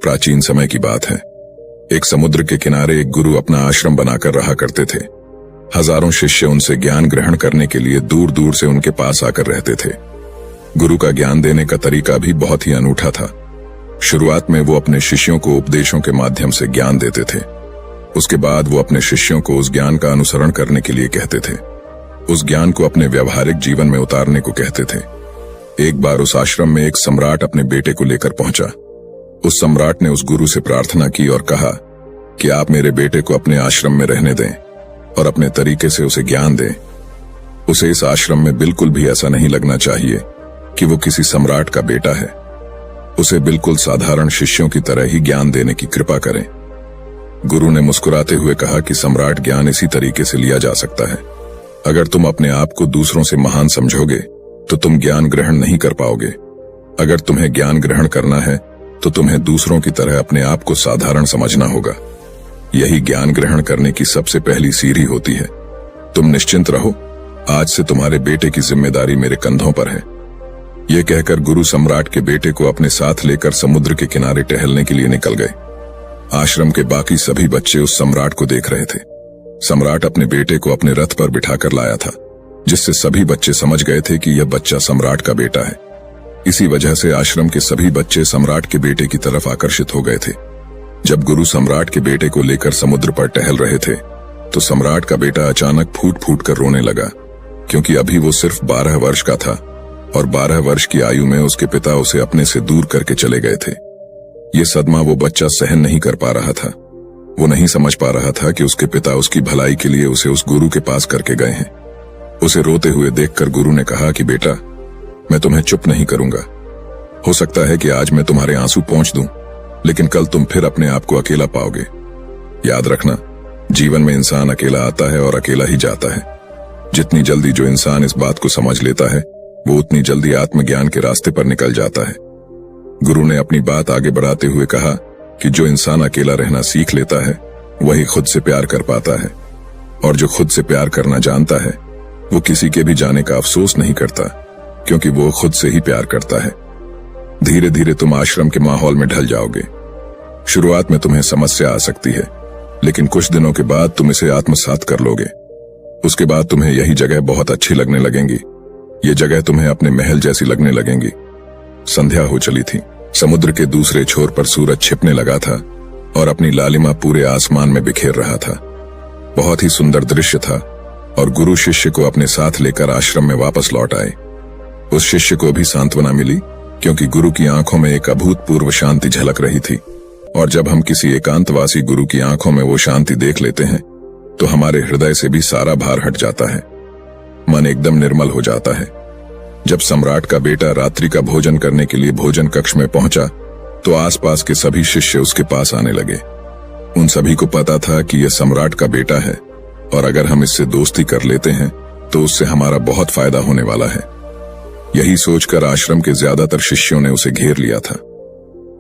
प्राचीन समय की बात है। एक समुद्र के किनारे एक गुरु अपना आश्रम बनाकर रहा करते थे। हजारों शिष्य उनसे ज्ञान ग्रहण करने के लिए दूर दूर से उनके पास आकर रहते थे। गुरु का ज्ञान देने का तरीका भी बहुत ही अनूठा था। शुरुआत में वो अपने शिष्यों को उपदेशों के माध्यम से ज्ञान देते थे। उसके बाद वो अपने शिष्यों को उस ज्ञान का अनुसरण करने के लिए कहते थे, उस ज्ञान को अपने व्यावहारिक जीवन में उतारने को कहते थे। एक बार उस आश्रम में एक सम्राट अपने बेटे को लेकर पहुंचा। उस सम्राट ने उस गुरु से प्रार्थना की और कहा कि आप मेरे बेटे को अपने आश्रम में रहने दें और अपने तरीके से उसे ज्ञान दें। उसे इस आश्रम में बिल्कुल भी ऐसा नहीं लगना चाहिए कि वो किसी सम्राट का बेटा है। उसे बिल्कुल साधारण शिष्यों की तरह ही ज्ञान देने की कृपा करें। गुरु ने मुस्कुराते हुए कहा कि सम्राट ज्ञान इसी तरीके से लिया जा सकता है। अगर तुम अपने आप को दूसरों से महान समझोगे तो तुम ज्ञान ग्रहण नहीं कर पाओगे। अगर तुम्हें ज्ञान ग्रहण करना है तो तुम्हें दूसरों की तरह अपने आप को साधारण समझना होगा। यही ज्ञान ग्रहण करने की सबसे पहली सीढ़ी होती है। तुम निश्चिंत रहो, आज से तुम्हारे बेटे की जिम्मेदारी मेरे कंधों पर है। यह कहकर गुरु सम्राट के बेटे को अपने साथ लेकर समुद्र के किनारे टहलने के लिए निकल गए। आश्रम के बाकी सभी बच्चे उस सम्राट को देख रहे थे। सम्राट अपने बेटे को अपने रथ पर बिठाकर लाया था, जिससे सभी बच्चे समझ गए थे कि यह बच्चा सम्राट का बेटा है। इसी वजह से आश्रम के सभी बच्चे सम्राट के बेटे की तरफ आकर्षित हो गए थे। जब गुरु सम्राट के बेटे को लेकर समुद्र पर टहल रहे थे तो सम्राट का बेटा अचानक फूट फूट कर रोने लगा, क्योंकि अभी वो सिर्फ 12 वर्ष का था और 12 वर्ष की आयु में उसके पिता उसे अपने से दूर करके चले गए थे। ये सदमा वो बच्चा सहन नहीं कर पा रहा था। वो नहीं समझ पा रहा था कि उसके पिता उसकी भलाई के लिए उसे उस गुरु के पास करके गए हैं। उसे रोते हुए देखकर गुरु ने कहा कि बेटा, मैं तुम्हें चुप नहीं करूंगा। हो सकता है कि आज मैं तुम्हारे आंसू पोंछ दूं, लेकिन कल तुम फिर अपने आप को अकेला पाओगे। याद रखना, जीवन में इंसान अकेला आता है और अकेला ही जाता है। जितनी जल्दी जो इंसान इस बात को समझ लेता है, वो उतनी जल्दी आत्मज्ञान के रास्ते पर निकल जाता है। गुरु ने अपनी बात आगे बढ़ाते हुए कहा कि जो इंसान अकेला रहना सीख लेता है वही खुद से प्यार कर पाता है, और जो खुद से प्यार करना जानता है वो किसी के भी जाने का अफसोस नहीं करता, क्योंकि वो खुद से ही प्यार करता है। धीरे धीरे तुम आश्रम के माहौल में ढल जाओगे। शुरुआत में तुम्हें समस्या आ सकती है, लेकिन कुछ दिनों के बाद तुम इसे आत्मसात कर लोगे। उसके बाद तुम्हें यही जगह बहुत अच्छी लगने लगेंगी। ये जगह तुम्हें अपने महल जैसी लगने लगेंगी। संध्या हो चली थी। समुद्र के दूसरे छोर पर सूरज छिपने लगा था और अपनी लालिमा पूरे आसमान में बिखेर रहा था। बहुत ही सुंदर दृश्य था और गुरु शिष्य को अपने साथ लेकर आश्रम में वापस लौट आए। उस शिष्य को भी सांत्वना मिली, क्योंकि गुरु की आंखों में एक अभूतपूर्व शांति झलक रही थी। और जब हम किसी एकांतवासी गुरु की आंखों में वो शांति देख लेते हैं तो हमारे हृदय से भी सारा भार हट जाता है। मन एकदम निर्मल हो जाता है। जब सम्राट का बेटा रात्रि का भोजन करने के लिए भोजन कक्ष में पहुंचा तो आसपास के सभी शिष्य उसके पास आने लगे। उन सभी को पता था कि यह सम्राट का बेटा है और अगर हम इससे दोस्ती कर लेते हैं तो उससे हमारा बहुत फायदा होने वाला है। यही सोचकर आश्रम के ज्यादातर शिष्यों ने उसे घेर लिया था।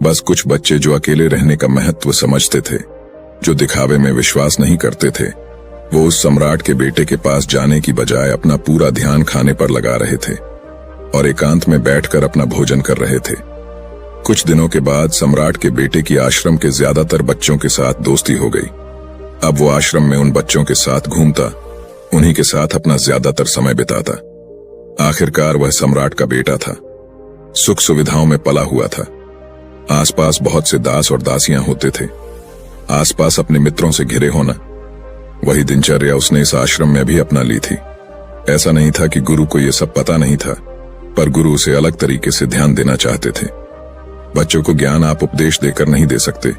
बस कुछ बच्चे जो अकेले रहने का महत्व समझते थे, जो दिखावे में विश्वास नहीं करते थे, वो उस सम्राट के बेटे के पास जाने की बजाय अपना पूरा ध्यान खाने पर लगा रहे थे और एकांत में बैठकर अपना भोजन कर रहे थे। कुछ दिनों के बाद सम्राट के बेटे की आश्रम के ज्यादातर बच्चों के साथ दोस्ती हो गई। अब वो आश्रम में उन बच्चों के साथ घूमता, उन्हीं के साथ अपना ज्यादातर समय बिताता। आखिरकार वह सम्राट का बेटा था। सुख सुविधाओं में पला हुआ था। आसपास बहुत से दास और दासियां होते थे। आसपास अपने मित्रों से घिरे होना, वही दिनचर्या उसने इस आश्रम में भी अपना ली थी। ऐसा नहीं था कि गुरु को यह सब पता नहीं था, पर गुरु उसे अलग तरीके से ध्यान देना चाहते थे। बच्चों को ज्ञान आप उपदेश देकर नहीं दे सकते,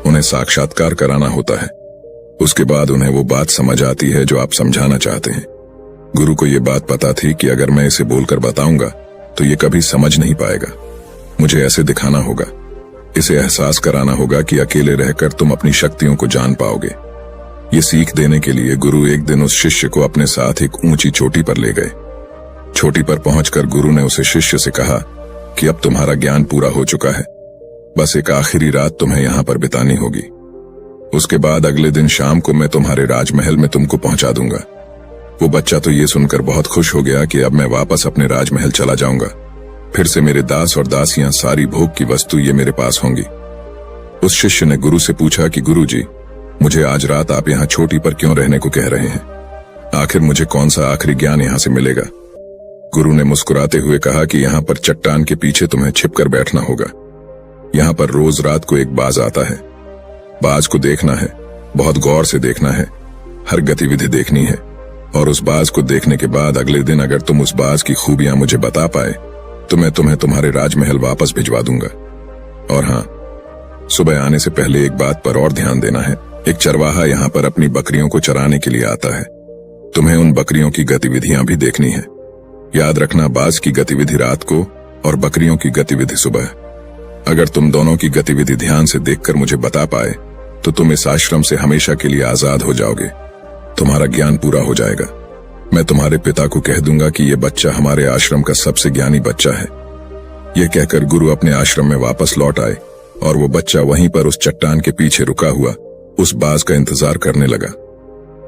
उन्हें साक्षात्कार कराना होता है। उसके बाद उन्हें वो बात समझ आती है जो आप समझाना चाहते हैं। गुरु को ये बात पता थी कि अगर मैं इसे बोलकर बताऊंगा तो ये कभी समझ नहीं पाएगा। मुझे ऐसे दिखाना होगा, इसे एहसास कराना होगा कि अकेले रहकर तुम अपनी शक्तियों को जान पाओगे। ये सीख देने के लिए गुरु एक दिन उस शिष्य को अपने साथ एक ऊंची चोटी पर ले गए। चोटी पर पहुंचकर गुरु ने उसे शिष्य से कहा कि अब तुम्हारा ज्ञान पूरा हो चुका है, बस एक आखिरी रात तुम्हें यहां पर बितानी होगी। उसके बाद अगले दिन शाम को मैं तुम्हारे राजमहल में तुमको पहुंचा दूंगा। वो बच्चा तो ये सुनकर बहुत खुश हो गया कि अब मैं वापस अपने राजमहल चला जाऊंगा। फिर से मेरे दास और दासियां, सारी भोग की वस्तु ये मेरे पास होंगी। उस शिष्य ने गुरु से पूछा कि गुरुजी, मुझे आज रात आप यहाँ चोटी पर क्यों रहने को कह रहे हैं? आखिर मुझे कौन सा आखिरी ज्ञान यहाँ से मिलेगा? गुरु ने मुस्कुराते हुए कहा कि यहाँ पर चट्टान के पीछे तुम्हें छिपकर बैठना होगा। यहाँ पर रोज रात को एक बाज आता है। बाज को देखना है, बहुत गौर से देखना है, हर गतिविधि देखनी है, और उस बाज को देखने के बाद अगले दिन अगर तुम उस बाज की खूबियां मुझे बता पाए तो मैं तुम्हें तुम्हारे राजमहल वापस भिजवा दूंगा। और हाँ, सुबह आने से पहले एक बात पर और ध्यान देना है। एक चरवाहा यहाँ पर अपनी बकरियों को चराने के लिए आता है। तुम्हें उन बकरियों की गतिविधियां भी देखनी है। याद रखना, बाज की गतिविधि रात को और बकरियों की गतिविधि सुबह। अगर तुम दोनों की गतिविधि ध्यान से देखकर मुझे बता पाए तो तुम इस आश्रम से हमेशा के लिए आजाद हो जाओगे। तुम्हारा ज्ञान पूरा हो जाएगा। मैं तुम्हारे पिता को कह दूंगा कि ये बच्चा हमारे आश्रम का सबसे ज्ञानी बच्चा है। यह कहकर गुरु अपने आश्रम में वापस लौट आए और वो बच्चा वहीं पर उस चट्टान के पीछे रुका हुआ उस बाज का इंतजार करने लगा।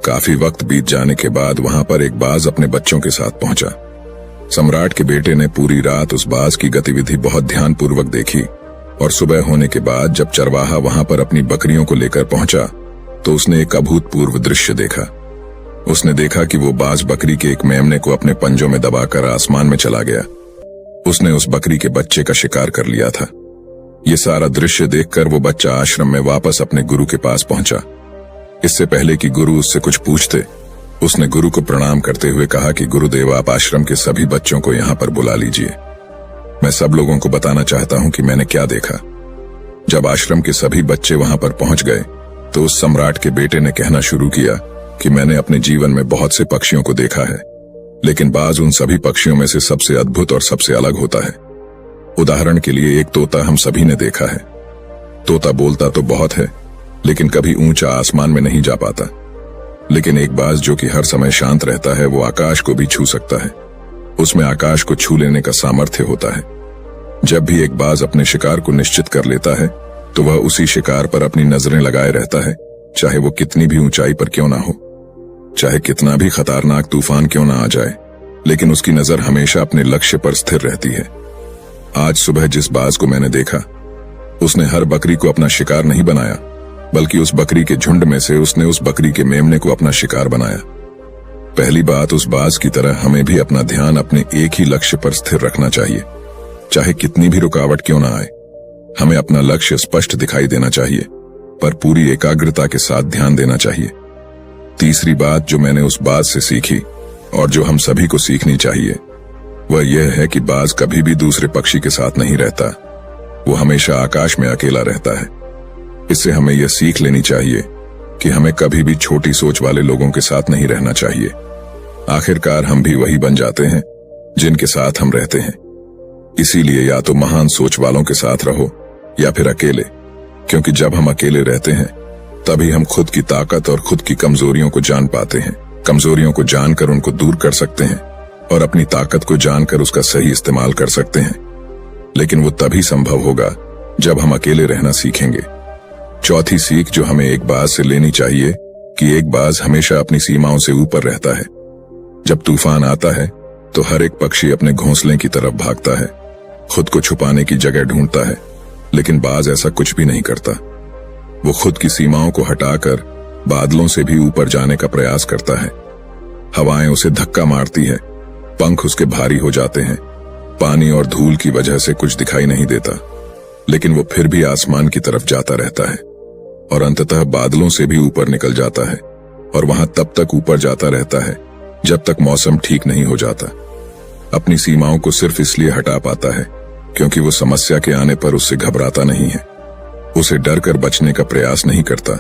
काफी वक्त बीत जाने के बाद वहां पर एक बाज अपने बच्चों के साथ पहुंचा। सम्राट के बेटे ने पूरी रात उस बाज की गतिविधि बहुत ध्यानपूर्वक देखी और सुबह होने के बाद जब चरवाहा वहां पर अपनी बकरियों को लेकर पहुंचा तो उसने एक अभूतपूर्व दृश्य देखा। उसने देखा कि वो बाज बकरी के एक मेमने को अपने पंजों में दबाकर आसमान में चला गया। उसने उस बकरी के बच्चे का शिकार कर लिया था। ये सारा दृश्य देखकर वो बच्चा आश्रम में वापस अपने गुरु के पास पहुंचा। इससे पहले कि गुरु उससे कुछ पूछते, उसने गुरु को प्रणाम करते हुए कहा कि गुरुदेव, आप आश्रम के सभी बच्चों को यहाँ पर बुला लीजिए। मैं सब लोगों को बताना चाहता हूँ कि मैंने क्या देखा। जब आश्रम के सभी बच्चे वहां पर पहुंच गए तो उस सम्राट के बेटे ने कहना शुरू किया कि मैंने अपने जीवन में बहुत से पक्षियों को देखा है, लेकिन बाज उन सभी पक्षियों में से सबसे अद्भुत और सबसे अलग होता है। उदाहरण के लिए एक तोता हम सभी ने देखा है। तोता बोलता तो बहुत है, लेकिन कभी ऊंचा आसमान में नहीं जा पाता। लेकिन एक बाज जो कि हर समय शांत रहता है, वो आकाश को भी छू सकता है। उसमें आकाश को छू लेने का सामर्थ्य होता है। जब भी एक बाज अपने शिकार को निश्चित कर लेता है तो वह उसी शिकार पर अपनी नजरें लगाए रहता है, चाहे वो कितनी भी ऊंचाई पर क्यों ना हो, चाहे कितना भी खतरनाक तूफान क्यों ना आ जाए, लेकिन उसकी नजर हमेशा अपने लक्ष्य पर स्थिर रहती है। आज सुबह जिस बाज को मैंने देखा, उसने हर बकरी को अपना शिकार नहीं बनाया, बल्कि उस बकरी के झुंड में से उसने उस बकरी के मेमने को अपना शिकार बनाया। पहली बात, उस बाज की तरह हमें भी अपना ध्यान अपने एक ही लक्ष्य पर स्थिर रखना चाहिए, चाहे कितनी भी रुकावट क्यों ना आए। हमें अपना लक्ष्य स्पष्ट दिखाई देना चाहिए, पर पूरी एकाग्रता के साथ ध्यान देना चाहिए। तीसरी बात जो मैंने उस बाज से सीखी और जो हम सभी को सीखनी चाहिए, वह यह है कि बाज कभी भी दूसरे पक्षी के साथ नहीं रहता। वो हमेशा आकाश में अकेला रहता है। इससे हमें यह सीख लेनी चाहिए कि हमें कभी भी छोटी सोच वाले लोगों के साथ नहीं रहना चाहिए। आखिरकार हम भी वही बन जाते हैं जिनके साथ हम रहते हैं। इसीलिए या तो महान सोच वालों के साथ रहो या फिर अकेले, क्योंकि जब हम अकेले रहते हैं तभी हम खुद की ताकत और खुद की कमजोरियों को जान पाते हैं। कमजोरियों को जानकर उनको दूर कर सकते हैं और अपनी ताकत को जानकर उसका सही इस्तेमाल कर सकते हैं। लेकिन वो तभी संभव होगा जब हम अकेले रहना सीखेंगे। चौथी सीख जो हमें एक बाज से लेनी चाहिए कि एक बाज हमेशा अपनी सीमाओं से ऊपर रहता है। जब तूफान आता है तो हर एक पक्षी अपने घोंसले की तरफ भागता है, खुद को छुपाने की जगह ढूंढता है, लेकिन बाज ऐसा कुछ भी नहीं करता। वो खुद की सीमाओं को हटाकर बादलों से भी ऊपर जाने का प्रयास करता है। हवाएं उसे धक्का मारती है, पंख उसके भारी हो जाते हैं, पानी और धूल की वजह से कुछ दिखाई नहीं देता, लेकिन वो फिर भी आसमान की तरफ जाता रहता है और अंततः बादलों से भी ऊपर निकल जाता है और वहां तब तक ऊपर जाता रहता है जब तक मौसम ठीक नहीं हो जाता। अपनी सीमाओं को सिर्फ इसलिए हटा पाता है क्योंकि वो समस्या के आने पर उससे घबराता नहीं है, उसे डर कर बचने का प्रयास नहीं करता,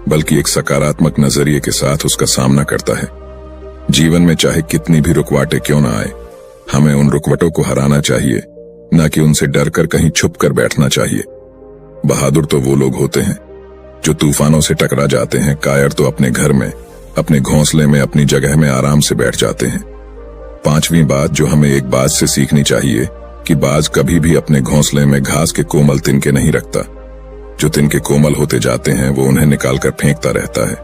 बल्कि एक सकारात्मक नजरिए के साथ उसका सामना करता है। जीवन में चाहे कितनी भी रुकावटें क्यों ना आए, हमें उन रुकावटों को हराना चाहिए, न कि उनसे डर कर कहीं छुप कर बैठना चाहिए। बहादुर तो वो लोग होते हैं जो तूफानों से टकरा जाते हैं, कायर तो अपने घर में, अपने घोंसले में, अपनी जगह में आराम से बैठ जाते हैं। पांचवी बात जो हमें एक बाज से सीखनी चाहिए कि बाज कभी भी अपने घोंसले में घास के कोमल तिनके नहीं रखता। जो तिनके कोमल होते जाते हैं वो उन्हें निकालकर फेंकता रहता है।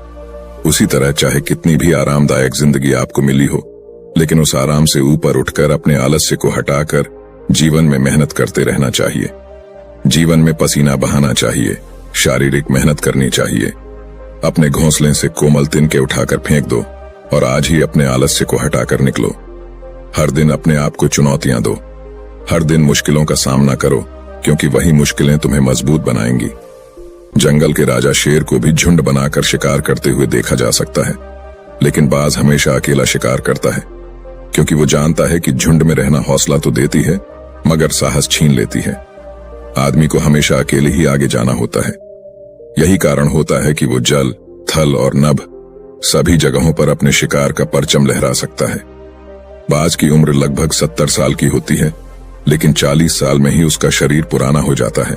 उसी तरह चाहे कितनी भी आरामदायक जिंदगी आपको मिली हो, लेकिन उस आराम से ऊपर उठकर अपने आलस्य को हटाकर जीवन में मेहनत करते रहना चाहिए। जीवन में पसीना बहाना चाहिए, शारीरिक मेहनत करनी चाहिए। अपने घोंसले से कोमल तिनके उठाकर फेंक दो और आज ही अपने आलस्य को हटाकर निकलो। हर दिन अपने आप को चुनौतियां दो, हर दिन मुश्किलों का सामना करो, क्योंकि वही मुश्किलें तुम्हें मजबूत बनाएंगी। जंगल के राजा शेर को भी झुंड बनाकर शिकार करते हुए देखा जा सकता है, लेकिन बाज हमेशा अकेला शिकार करता है, क्योंकि वो जानता है कि झुंड में रहना हौसला तो देती है मगर साहस छीन लेती है। आदमी को हमेशा अकेले ही आगे जाना होता है। यही कारण होता है कि वो जल, थल और नभ सभी जगहों पर अपने शिकार का परचम लहरा सकता है। बाज की उम्र लगभग 70 साल की होती है, लेकिन 40 साल में ही उसका शरीर पुराना हो जाता है।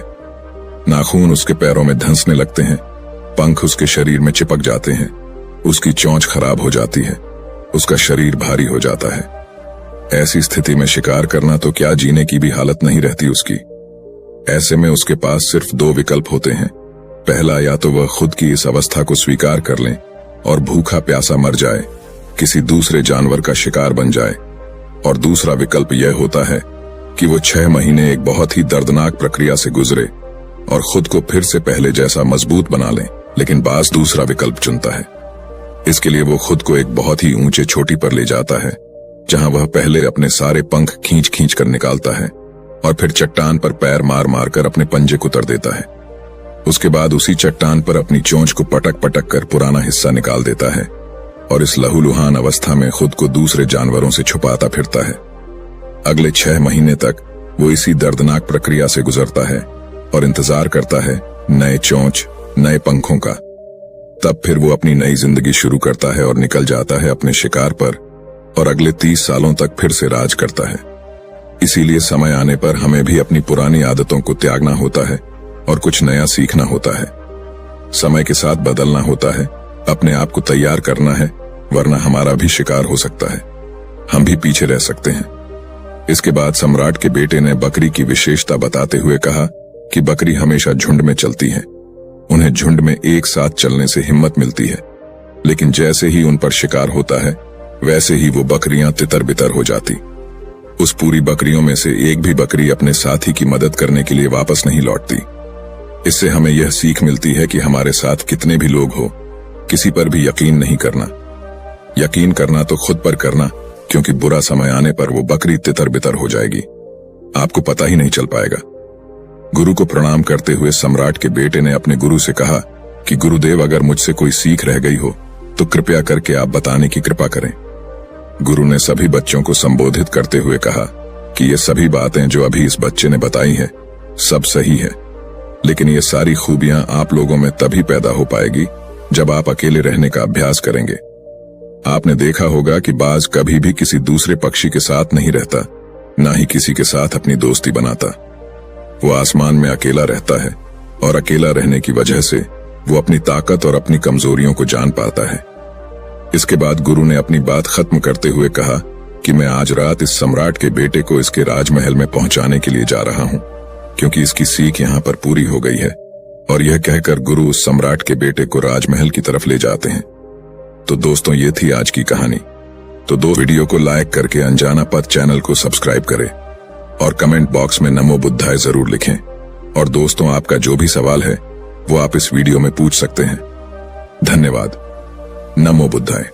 नाखून उसके पैरों में धंसने लगते हैं, पंख उसके शरीर में चिपक जाते हैं, उसकी चोंच खराब हो जाती है, उसका शरीर भारी हो जाता है। ऐसी स्थिति में शिकार करना तो क्या, जीने की भी हालत नहीं रहती उसकी। ऐसे में उसके पास सिर्फ 2 विकल्प होते हैं। पहला, या तो वह खुद की इस अवस्था को स्वीकार कर लें और भूखा प्यासा मर जाए, किसी दूसरे जानवर का शिकार बन जाए, और दूसरा विकल्प यह होता है कि वो 6 महीने एक बहुत ही दर्दनाक प्रक्रिया से गुजरे और खुद को फिर से पहले जैसा मजबूत बना लें। लेकिन बाज दूसरा विकल्प चुनता है। इसके लिए वो खुद को एक बहुत ही ऊंचे चोटी पर ले जाता है, जहां वह पहले अपने सारे पंख खींच खींच कर निकालता है और फिर चट्टान पर पैर मार मार कर अपने पंजे को तर देता है। उसके बाद उसी चट्टान पर अपनी चोंच को पटक पटक कर पुराना हिस्सा निकाल देता है और इस लहूलुहान अवस्था में खुद को दूसरे जानवरों से छुपाता फिरता है। अगले 6 महीने तक वो इसी दर्दनाक प्रक्रिया से गुजरता है और इंतजार करता है नए चोंच, नए पंखों का। तब फिर वो अपनी नई जिंदगी शुरू करता है और निकल जाता है अपने शिकार पर और अगले 30 सालों तक फिर से राज करता है। इसीलिए समय आने पर हमें भी अपनी पुरानी आदतों को त्यागना होता है और कुछ नया सीखना होता है। समय के साथ बदलना होता है, अपने आप को तैयार करना है, वरना हमारा भी शिकार हो सकता है, हम भी पीछे रह सकते हैं। इसके बाद सम्राट के बेटे ने बकरी की विशेषता बताते हुए कहा कि बकरी हमेशा झुंड में चलती है। उन्हें झुंड में एक साथ चलने से हिम्मत मिलती है, लेकिन जैसे ही उन पर शिकार होता है वैसे ही वो बकरियां तितर बितर हो जाती। उस पूरी बकरियों में से एक भी बकरी अपने साथी की मदद करने के लिए वापस नहीं लौटती। इससे हमें यह सीख मिलती है कि हमारे साथ कितने भी लोग हो, किसी पर भी यकीन नहीं करना। यकीन करना तो खुद पर करना, क्योंकि बुरा समय आने पर वो बकरी तितर बितर हो जाएगी, आपको पता ही नहीं चल पाएगा। गुरु को प्रणाम करते हुए सम्राट के बेटे ने अपने गुरु से कहा कि गुरुदेव, अगर मुझसे कोई सीख रह गई हो तो कृपया करके आप बताने की कृपा करें। गुरु ने सभी बच्चों को संबोधित करते हुए कहा कि ये सभी बातें जो अभी इस बच्चे ने बताई हैं सब सही है, लेकिन ये सारी खूबियां आप लोगों में तभी पैदा हो पाएगी जब आप अकेले रहने का अभ्यास करेंगे। आपने देखा होगा कि बाज कभी भी किसी दूसरे पक्षी के साथ नहीं रहता, ना ही किसी के साथ अपनी दोस्ती बनाता। वो आसमान में अकेला रहता है और अकेला रहने की वजह से वो अपनी ताकत और अपनी कमजोरियों को जान पाता है। इसके बाद गुरु ने अपनी बात खत्म करते हुए कहा कि मैं आज रात इस सम्राट के बेटे को इसके राजमहल में पहुंचाने के लिए जा रहा हूं, क्योंकि इसकी सीख यहां पर पूरी हो गई है। और यह कहकर गुरु उस सम्राट के बेटे को राजमहल की तरफ ले जाते हैं। तो दोस्तों, ये थी आज की कहानी। तो वीडियो को लाइक करके अनजाना पथ चैनल को सब्सक्राइब करें और कमेंट बॉक्स में नमो बुद्धाय जरूर लिखें। और दोस्तों, आपका जो भी सवाल है वो आप इस वीडियो में पूछ सकते हैं। धन्यवाद। नमो बुद्धाय।